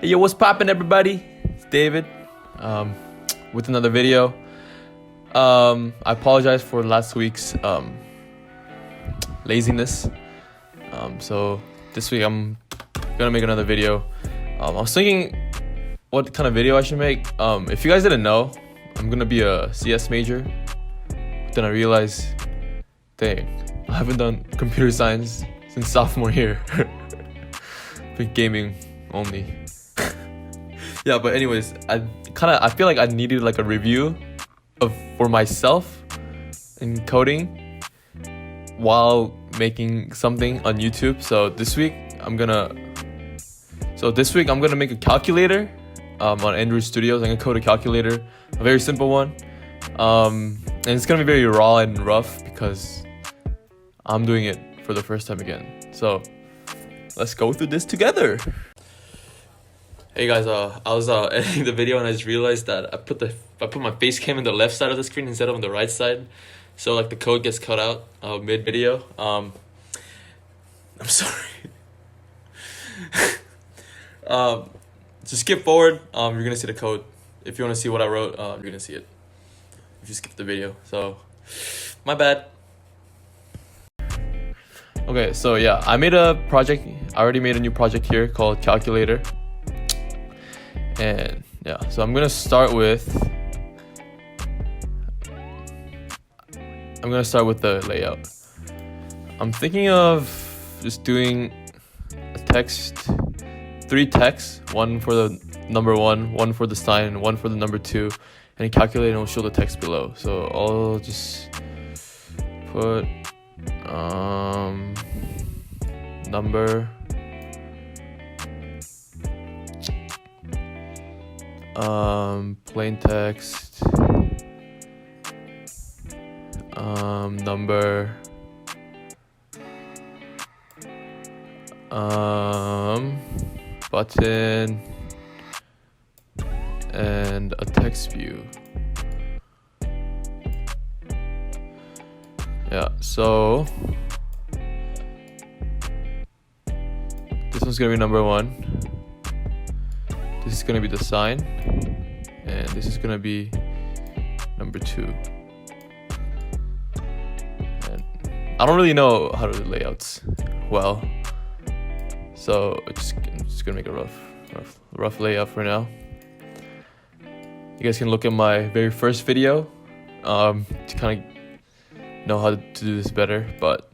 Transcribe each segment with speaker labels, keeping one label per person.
Speaker 1: Hey, yo, what's poppin', everybody? It's David with another video. I apologize for last week's laziness. So this week I'm gonna make another video. I was thinking what kind of video I should make. If you guys didn't know, I'm gonna be a CS major. But then I realized, dang, I haven't done computer science since sophomore year. Been gaming only. Yeah, but anyways, I feel like I needed like a review for myself in coding while making something on YouTube. So this week I'm gonna make a calculator on Android Studios. I'm gonna code a calculator, a very simple one, and it's gonna be very raw and rough because I'm doing it for the first time again. So let's go through this together. Hey guys, I was editing the video and I just realized that I put my face cam in the left side of the screen instead of on the right side, so like the code gets cut out mid video. I'm sorry. Just skip forward. You're gonna see the code. If you want to see what I wrote, you're gonna see it if you skip the video. So my bad. Okay, so yeah, I made a project. I already made a new project here called Calculator. And yeah, so I'm gonna start with the layout. I'm thinking of just doing a text, 3 texts, one for the number 1, one for the sign, one for the number 2, and calculate and it'll show the text below. So I'll just put number, plain text, number, button, and a text view. Yeah, so this one's gonna be number 1. This is gonna be the sign, and this is gonna be number 2. And I don't really know how to do layouts well, so I'm just gonna make a rough layout for now. You guys can look at my very first video to kind of know how to do this better. But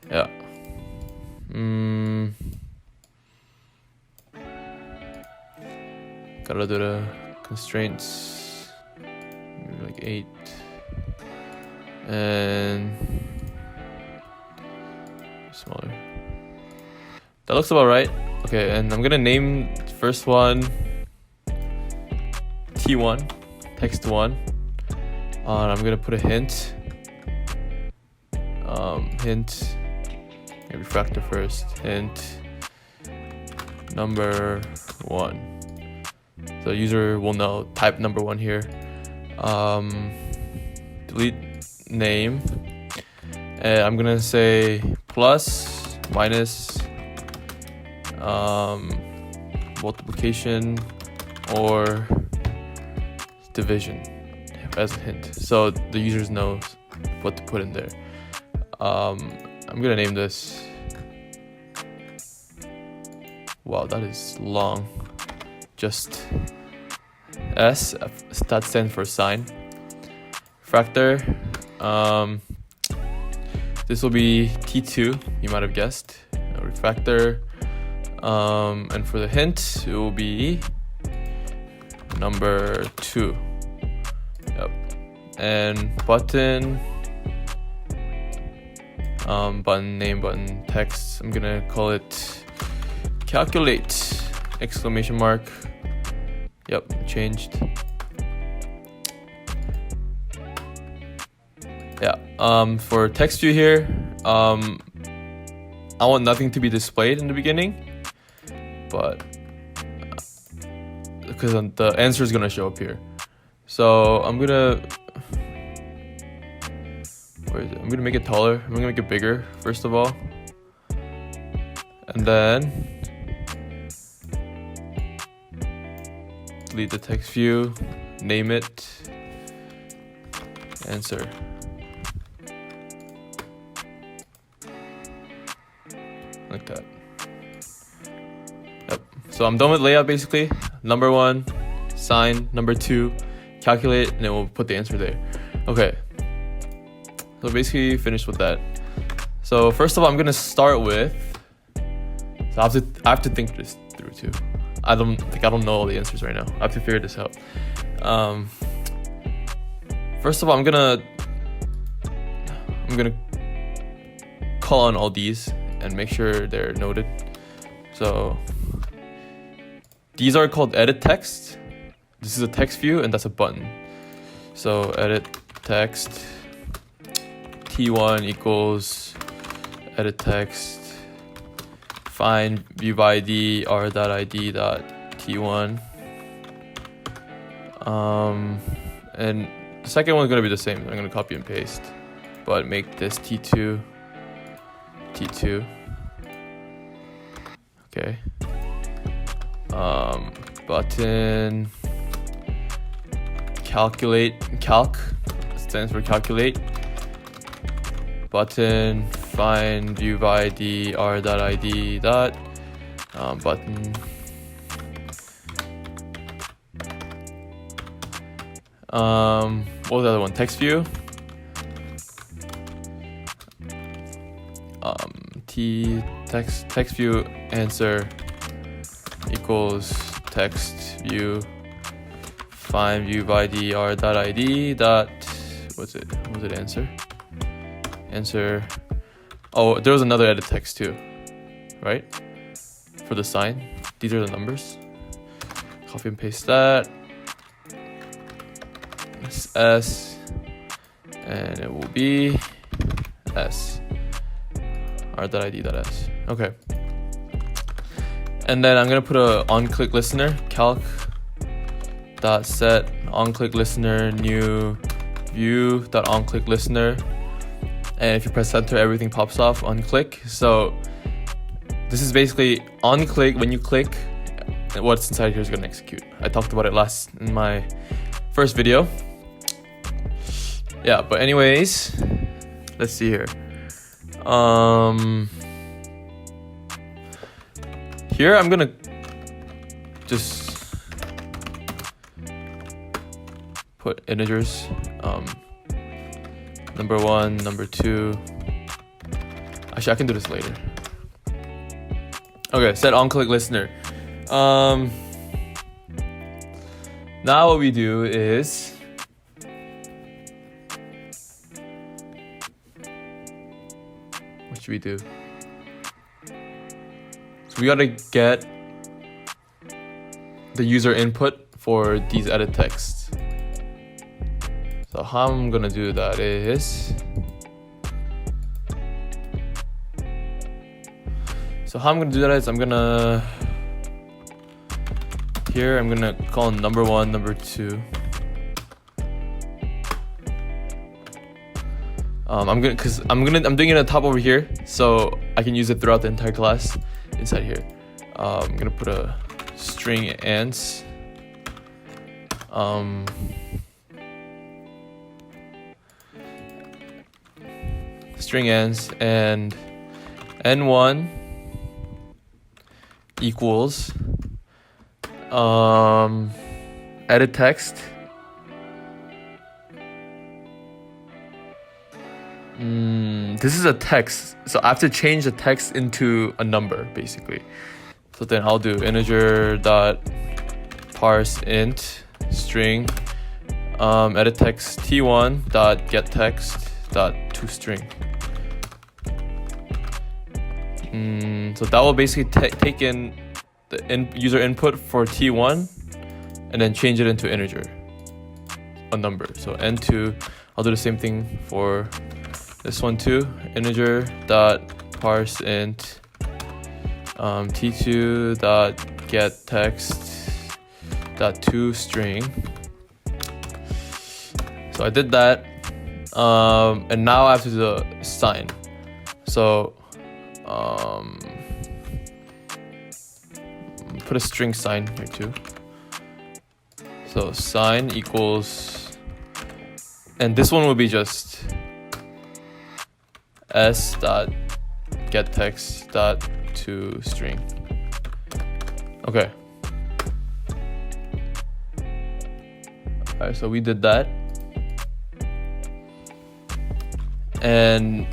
Speaker 1: yeah. Gotta do the constraints, maybe like 8, and smaller. That looks about right. Okay, and I'm gonna name the first one T1, text 1. I'm gonna put a hint. Hint. Maybe refactor first. Hint number 1. So user will know type number 1 here. Delete name, and I'm gonna say plus, minus, multiplication, or division as a hint, so the user knows what to put in there. I'm gonna name this. Wow, that is long. Just S, that stands for sign. Refactor, this will be T2, you might have guessed. Refactor, and for the hint, it will be number 2. Yep. And button, button name, button text. I'm gonna call it calculate! Exclamation mark. Yep, changed. Yeah, for text view here, I want nothing to be displayed in the beginning, but because the answer is gonna show up here. So I'm gonna make it taller. I'm gonna make it bigger first of all, and then delete the text view, name it, answer. Like that. Yep. So I'm done with layout basically. Number 1, sign. Number 2, calculate, and then we'll put the answer there. Okay. So basically finished with that. So first of all, I'm gonna start with. So I have to think this through too. I don't know all the answers right now. I have to figure this out. First of all, I'm gonna call on all these and make sure they're noted. So these are called edit text. This is a text view and that's a button. So edit text T1 equals edit text find view by ID r.id dot T1. And the second one is gonna be the same. I'm gonna copy and paste, but make this T2. Okay. Button calc stands for calculate. Button find view by ID r.id dot button. What was the other one? Text view. Text view answer equals text view find view by ID r.id dot what's it answer. Oh, there was another edit text too, right? For the sign. These are the numbers. Copy and paste that. It's S and it will be S r.id.s. Okay. And then I'm gonna put a onClick listener, calc dot set onClick listener new view dot onClick listener. And if you press enter, everything pops off on click. So this is basically on click. When you click, what's inside here is gonna execute. I talked about it in my first video. Yeah, but anyways, let's see here. Here I'm gonna just put integers. Number 1, number 2. Actually, I can do this later. Okay, set onClick listener. Now what we do is what should we do? So we gotta get the user input for these edit texts. So how I'm gonna do that is, I'm gonna call number 1, number 2. I'm doing it on top over here, so I can use it throughout the entire class inside here. I'm gonna put a string ans. String ans and n1 equals edit text this is a text, so I have to change the text into a number basically. So then I'll do integer dot parse int string edit text T1 dot get text dot toString. So that will basically take in the user input for T1 and then change it into integer, a number. So n2, I'll do the same thing for this one too. Integer dot parse int T2 dot get text dot toString. So I did that, and now I have to do the sign. So put a string sign here too. So sign equals, and this one will be just s dot get text dot to string. Okay. All right, so we did that, and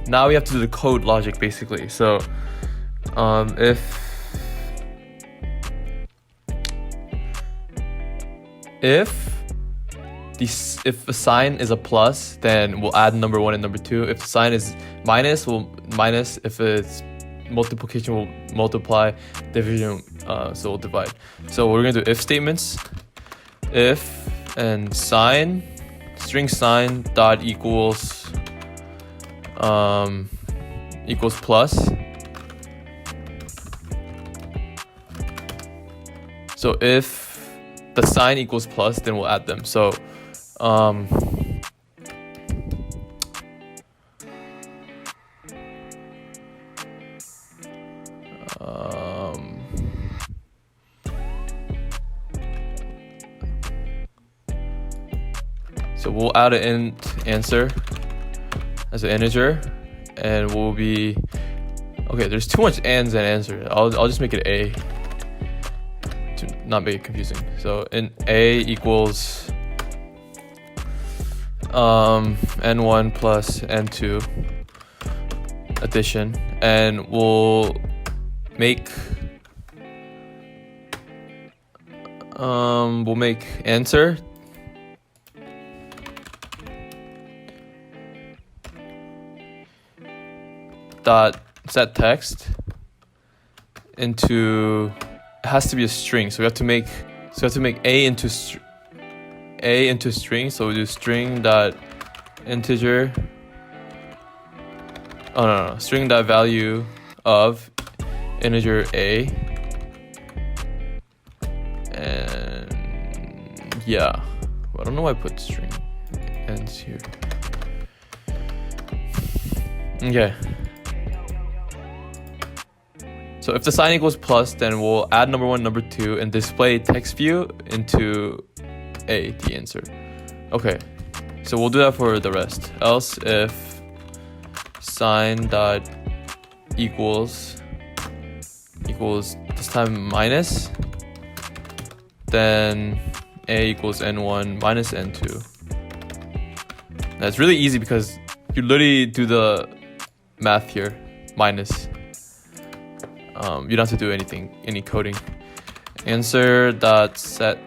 Speaker 1: now we have to do the code logic basically. So if a sign is a plus, then we'll add number 1 and number 2. If the sign is minus, we'll minus. If it's multiplication, we'll multiply. Division, so we'll divide. So we're gonna do if statements. If and sign, string sign dot equals equals plus. So if the sign equals plus, then we'll add them. So so we'll add an int answer as an integer, and we'll be okay. There's too much ands and answer. I'll just make it a to not make it confusing. So in a equals n1 plus n2 addition, and we'll make answer dot set text into, it has to be a string, so we have to make a into string. So we do string dot integer, string dot value of integer a, and yeah, I don't know why I put string ends here. Okay. So if the sign equals plus, then we'll add number 1, number 2, and display text view into a, the answer. Okay, so we'll do that for the rest. Else if sign dot equals this time minus, then a equals n1 minus n2. That's really easy because you literally do the math here, minus. You don't have to do any coding. Answer dot set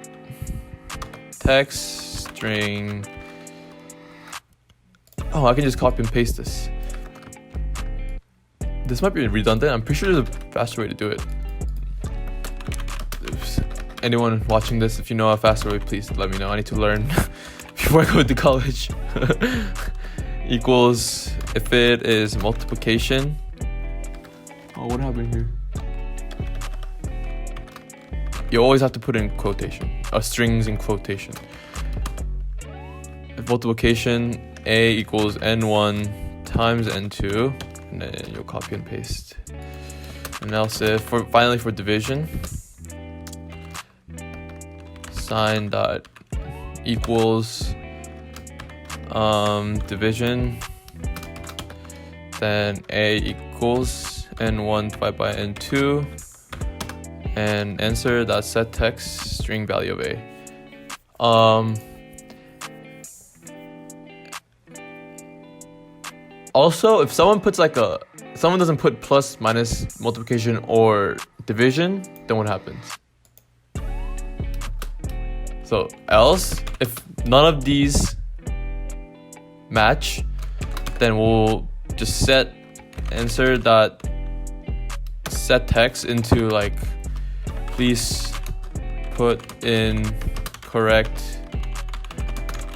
Speaker 1: text string. Oh, I can just copy and paste this. This might be redundant. I'm pretty sure there's a faster way to do it. If anyone watching this, if you know a faster way, please let me know. I need to learn before I go to college. Equals, if it is multiplication. Oh, what happened here? You always have to put in quotation, strings in quotation. If multiplication, a equals n1 times n2, and then you'll copy and paste. And else if, finally for division, sign dot equals division, then a equals n1 divided by n2, and answer dot set text string value of a. Also, if someone puts someone doesn't put plus, minus, multiplication, or division, then what happens? So else, if none of these match, then we'll just set answer dot set text into please put in correct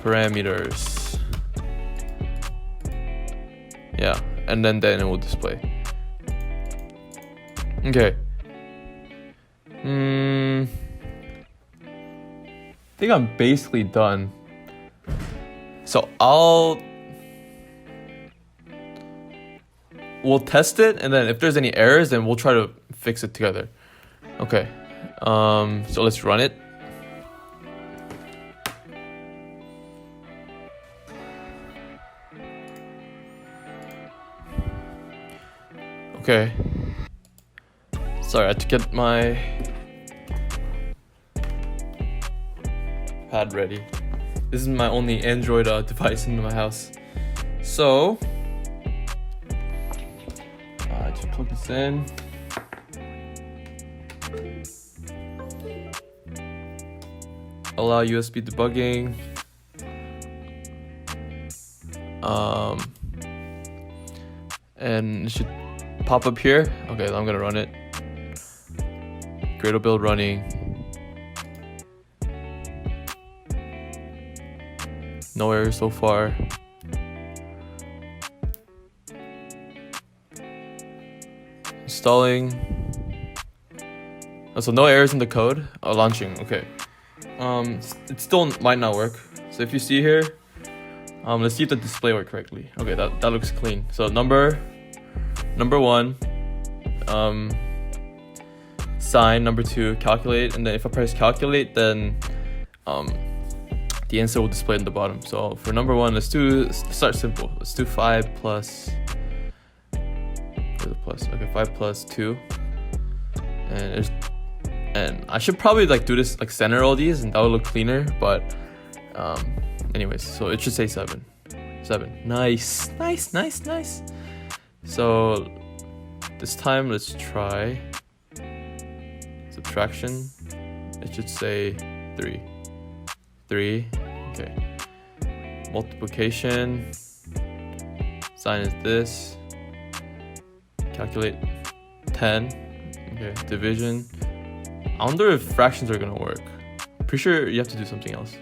Speaker 1: parameters. Yeah, and then it will display. Okay. I think I'm basically done. So we'll test it, and then if there's any errors, then we'll try to fix it together. Okay. So let's run it. Okay. Sorry, I had to get my pad ready. This is my only Android device in my house. So, just plug this in. Allow USB debugging. And it should pop up here. Okay, I'm gonna run it. Gradle build running. No errors so far. Installing. Oh, so no errors in the code. Launching. Okay. It still might not work. So if you see here, let's see if the display worked correctly. Okay, that looks clean. So number one, sign. Number two, calculate. And then if I press calculate, then the answer will display in the bottom. So for number one, let's start simple. Let's do 5 plus. Where's the plus? Okay, 5 plus 2. And I should probably like do this, like center all these, and that would look cleaner. But anyways, so it should say 7. Nice. So this time let's try subtraction. It should say 3. Okay. Multiplication. Sign is this. Calculate 10. Okay. Division. I wonder if fractions are gonna work. Pretty sure you have to do something else.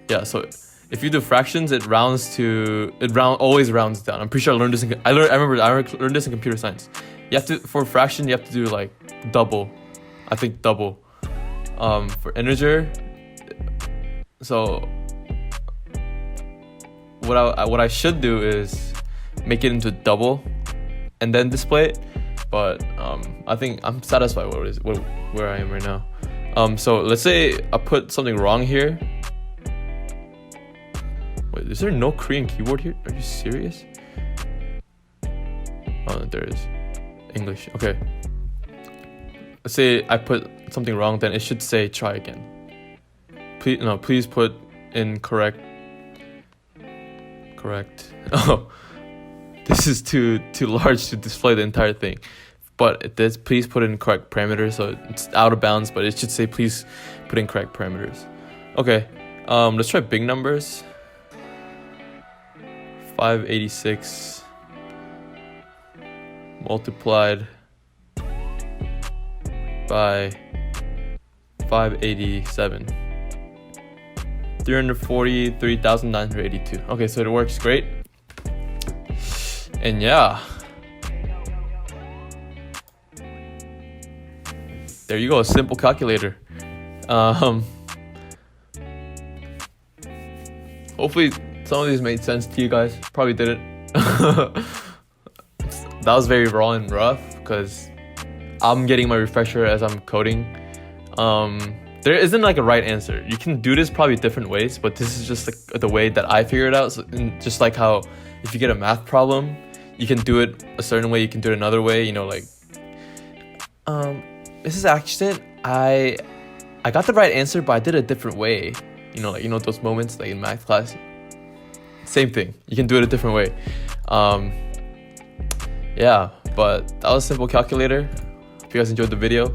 Speaker 1: Yeah. So if you do fractions, it always rounds down. I'm pretty sure I learned this. I learned this in computer science. You have to, for fraction, you have to do like double. I think double. For integer. So what I should do is make it into double and then display it. But I think I'm satisfied where I am right now. So let's say I put something wrong here. Wait, is there no Korean keyboard here? Are you serious? Oh, there is. English. Okay. Let's say I put something wrong, then it should say try again. Please put in correct. Oh, this is too large to display the entire thing. But it does. Please put in correct parameters. So it's out of bounds, but it should say please put in correct parameters. Okay. Let's try big numbers. 586 multiplied by 587. 343,982. Okay, so it works great. And yeah. There you go, a simple calculator. Hopefully some of these made sense to you guys. Probably didn't. That was very raw and rough because I'm getting my refresher as I'm coding. There isn't like a right answer. You can do this probably different ways, but this is just like the way that I figured it out. So, just like how if you get a math problem, you can do it a certain way, you can do it another way, you know, like this is accident. I got the right answer, but I did it a different way. You know, like those moments like in math class. Same thing. You can do it a different way. Yeah, but that was a simple calculator. Hope you guys enjoyed the video.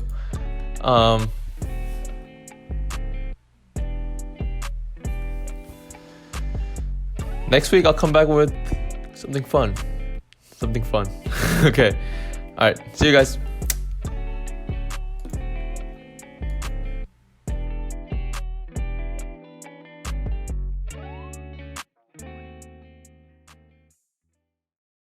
Speaker 1: Next week I'll come back with something fun. Okay. All right. See you guys.